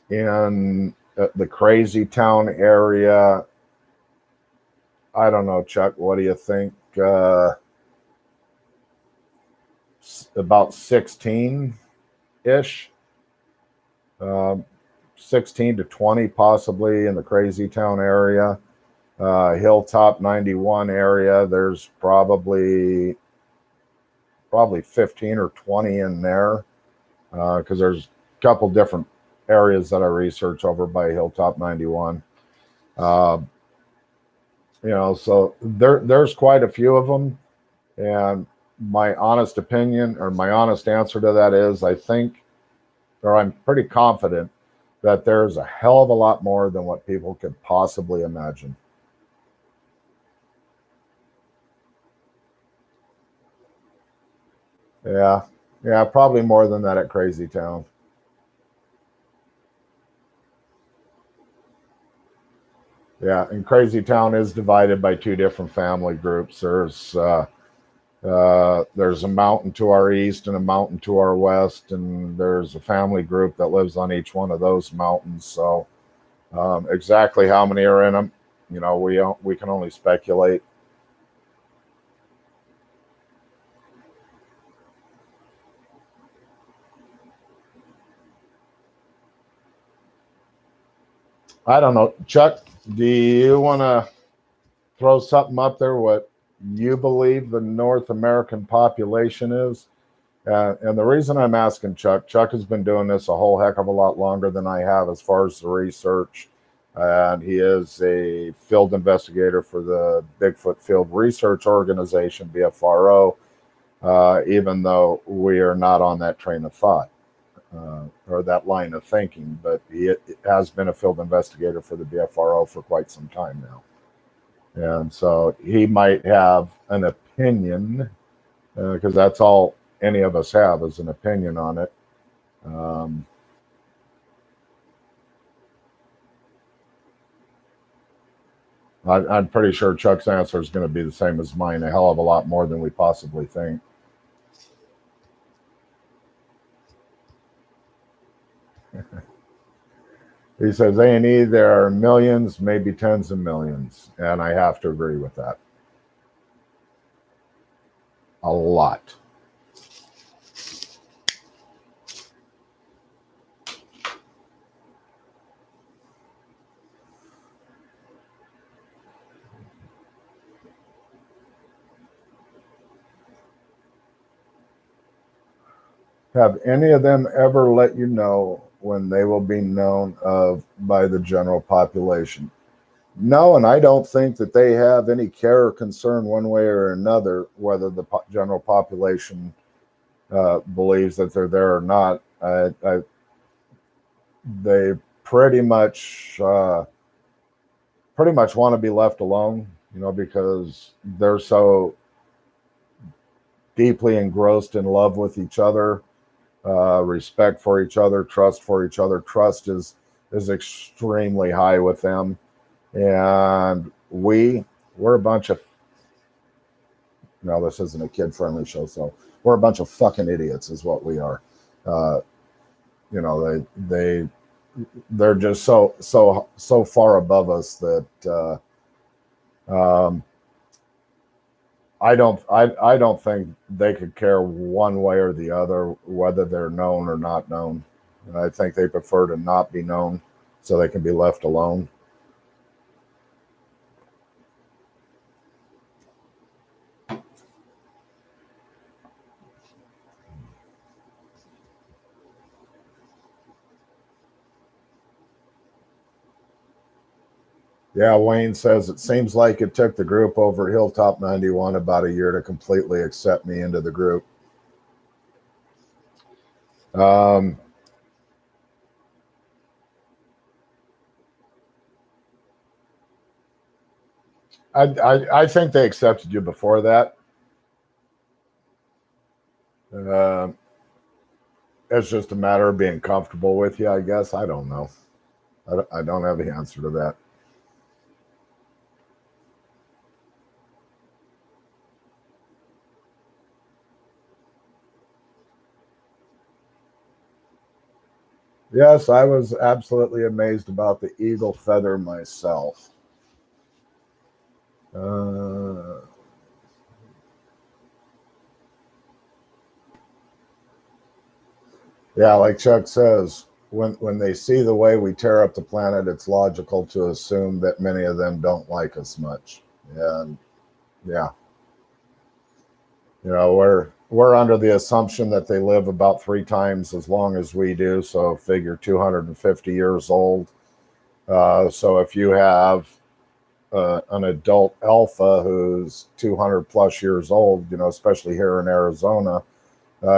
In the Crazy Town area, I don't know, Chuck. What do you think? About 16-ish, 16 to 20, possibly in the Crazy Town area. Hilltop 91 area, there's probably 15 or 20 in there, because there's a couple different areas that I research over by Hilltop 91. So there's quite a few of them, and my honest opinion, or my honest answer to that is, I think, or I'm pretty confident that there's a hell of a lot more than what people could possibly imagine. Yeah, probably more than that at Crazy Town. Yeah, and Crazy Town is divided by 2 different family groups. There's a mountain to our east and a mountain to our west, and there's a family group that lives on each one of those mountains. So exactly how many are in them, we can only speculate. I don't know, Chuck. Do you want to throw something up there? What you believe the North American population is? And the reason I'm asking Chuck has been doing this a whole heck of a lot longer than I have as far as the research. And he is a field investigator for the Bigfoot Field Research Organization, BFRO, even though we are not on that train of thought, or that line of thinking. But he has been a field investigator for the BFRO for quite some time now. And so he might have an opinion, because that's all any of us have is an opinion on it. Um, I'm pretty sure Chuck's answer is going to be the same as mine, a hell of a lot more than we possibly think. He says, A&E, there are millions, maybe tens of millions. And I have to agree with that. A lot. Have any of them ever let you know when they will be known of by the general population? No, and I don't think that they have any care or concern one way or another whether the general population believes that they're there or not. They pretty much want to be left alone, because they're so deeply engrossed in love with each other, respect for each other, trust for each other. Trust is extremely high with them, and we're a bunch of, no, this isn't a kid friendly show, so we're a bunch of fucking idiots, is what we are. Uh, they're just so far above us that um, I don't think they could care one way or the other whether they're known or not known. And I think they prefer to not be known so they can be left alone. Yeah, Wayne says it seems like it took the group over Hilltop 91 about a year to completely accept me into the group. Um, I think they accepted you before that. Uh, it's just a matter of being comfortable with you, I guess. I don't know. I don't have the answer to that. Yes, I was absolutely amazed about the eagle feather myself. Uh, yeah, like Chuck says, when they see the way we tear up the planet, it's logical to assume that many of them don't like us much. And yeah, we're under the assumption that they live about 3 times as long as we do. So figure 250 years old. So if you have an adult alpha who's 200 plus years old, especially here in Arizona.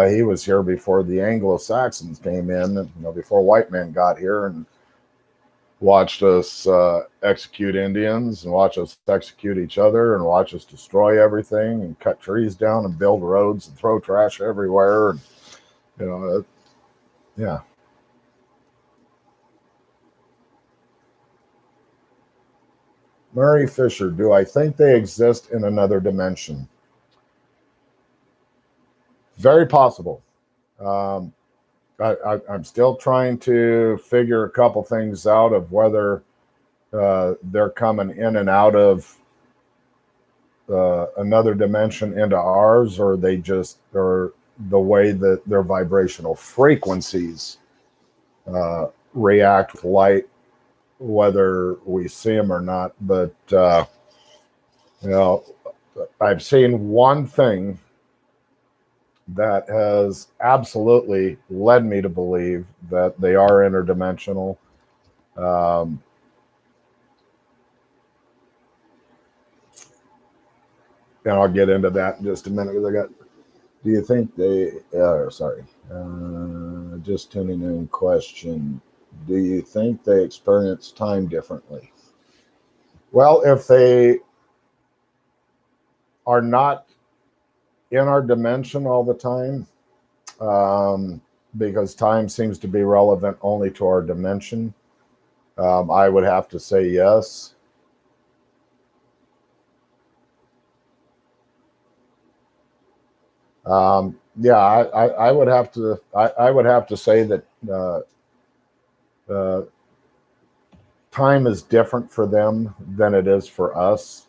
He was here before the Anglo-Saxons came in, before white men got here and watched us execute Indians and watch us execute each other and watch us destroy everything and cut trees down and build roads and throw trash everywhere. And, you know, yeah. Murray Fisher, do I think they exist in another dimension? Very possible. Um, I'm still trying to figure a couple things out of whether they're coming in and out of another dimension into ours, or they just are the way that their vibrational frequencies react with light, whether we see them or not. But you know, I've seen one thing that has absolutely led me to believe that they are interdimensional. Um, and I'll get into that in just a minute because I got. Do you think they? Sorry, just tuning in. Question: do you think they experience time differently? Well, if they are not in our dimension all the time, um, because time seems to be relevant only to our dimension, I would have to say yes. Yeah, I would have to. I would have to say that uh, time is different for them than it is for us.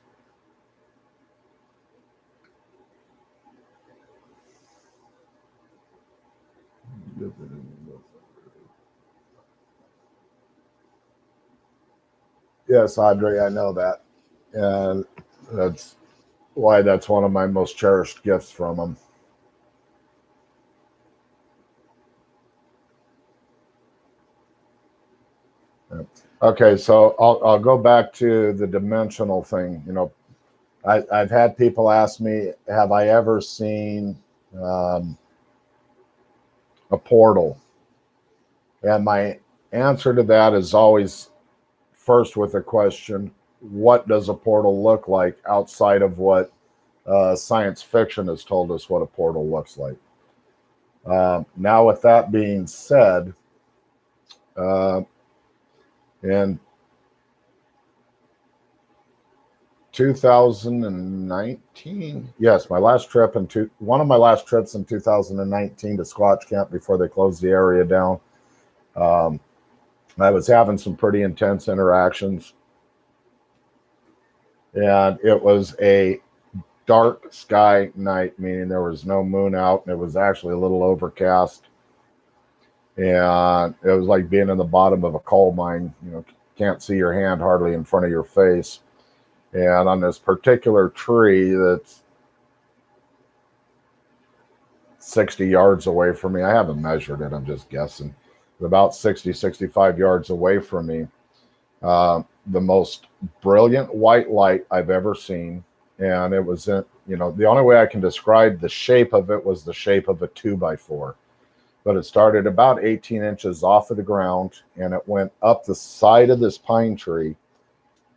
Yes, Audrey, I know that, and that's why that's one of my most cherished gifts from them. Okay, so I'll go back to the dimensional thing. You know, I've had people ask me, have I ever seen um, a portal? And my answer to that is always first with a question: what does a portal look like outside of what science fiction has told us what a portal looks like? Now, with that being said, uh, in 2019, yes, my last trip one of my last trips in 2019 to Squatch Camp before they closed the area down. Um, I was having some pretty intense interactions, and it was a dark sky night, meaning there was no moon out, and it was actually a little overcast. And it was like being in the bottom of a coal mine. You know, can't see your hand hardly in front of your face. And on this particular tree that's 60 yards away from me, I haven't measured it, I'm just guessing, but about 60, 65 yards away from me, the most brilliant white light I've ever seen. And it was in, you know, the only way I can describe the shape of it was the shape of a 2x4. But it started about 18 inches off of the ground, and it went up the side of this pine tree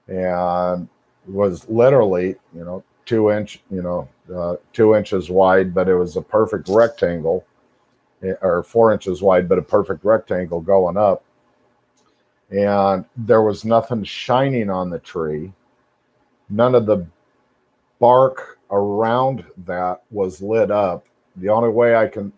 and was literally, you know, 2 inch, 2 inches wide, but it was a perfect rectangle, or 4 inches wide, but a perfect rectangle going up. And there was nothing shining on the tree. None of the bark around that was lit up. The only way I can,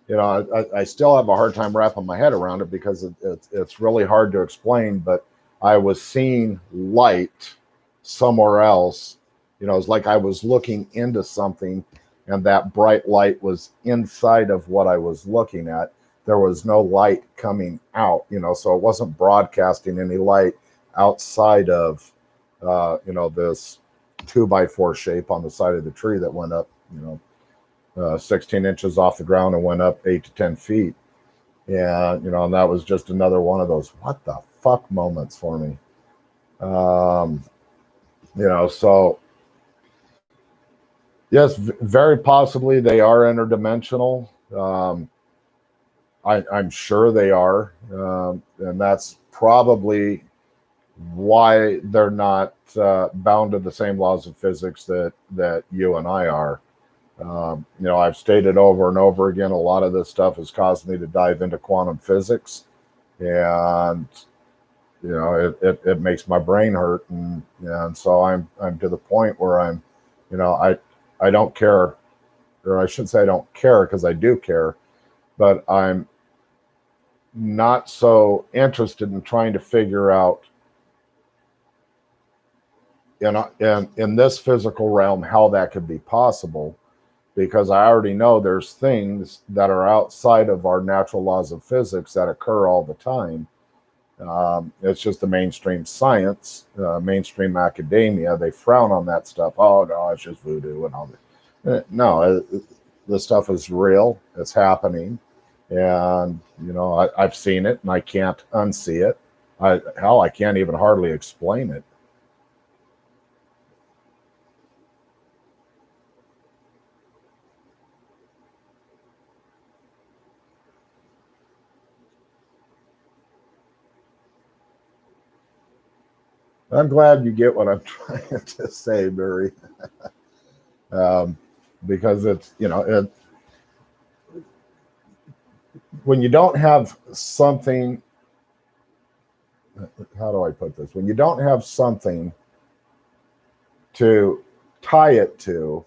I still have a hard time wrapping my head around it because it's really hard to explain, but I was seeing light somewhere else. You know, it's like I was looking into something and that bright light was inside of what I was looking at. There was no light coming out, so it wasn't broadcasting any light outside of, this 2x4 shape on the side of the tree that went up, 16 inches off the ground and went up 8 to 10 feet. And that was just another one of those what the fuck moments for me. So yes, very possibly they are interdimensional. I'm sure they are. And that's probably why they're not bound to the same laws of physics that you and I are. I've stated over and over again, a lot of this stuff has caused me to dive into quantum physics, and it makes my brain hurt, and so I'm to the point where I don't care, or I should say I don't care because I do care, but I'm not so interested in trying to figure out in this physical realm how that could be possible, because I already know there's things that are outside of our natural laws of physics that occur all the time. It's just the mainstream science, mainstream academia, they frown on that stuff. Oh no, it's just voodoo and all that. No, this stuff is real. It's happening, and I've seen it, and I can't unsee it. I can't even hardly explain it. I'm glad you get what I'm trying to say, Barry, um, because it's when you don't have something. How do I put this? When you don't have something to tie it to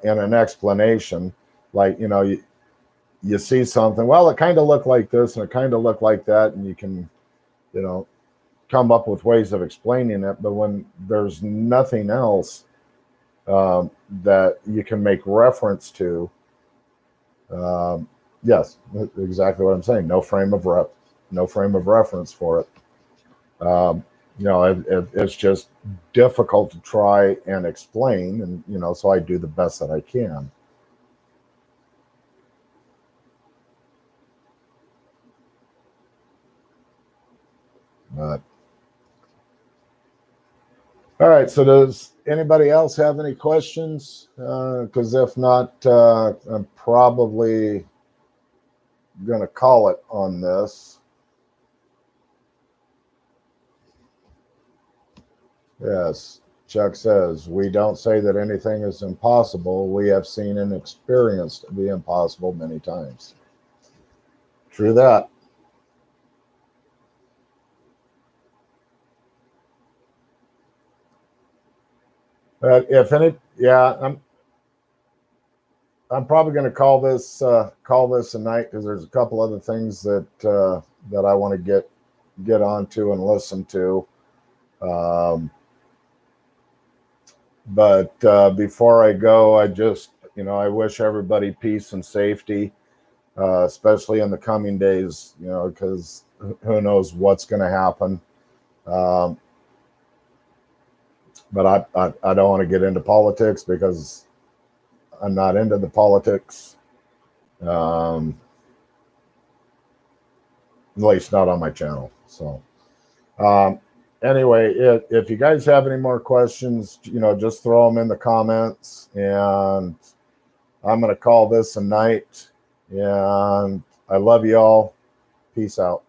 in an explanation, like you see something. Well, it kind of looked like this, and it kind of looked like that, and you can you know come up with ways of explaining it. But when there's nothing else that you can make reference to. Yes, exactly what I'm saying. No frame of reference for it. It's just difficult to try and explain, and so I do the best that I can. But all right. So does anybody else have any questions? Because if not, I'm probably going to call it on this. Yes. Chuck says, we don't say that anything is impossible. We have seen and experienced the impossible many times. True that. But if any, yeah, I'm probably going to call this a night because there's a couple other things that that I want to get onto and listen to. But before I go, I just I wish everybody peace and safety, especially in the coming days. Because who knows what's going to happen. Um, but I don't want to get into politics because I'm not into the politics. At least not on my channel. So anyway, if you guys have any more questions, just throw them in the comments, and I'm going to call this a night. And I love you all. Peace out.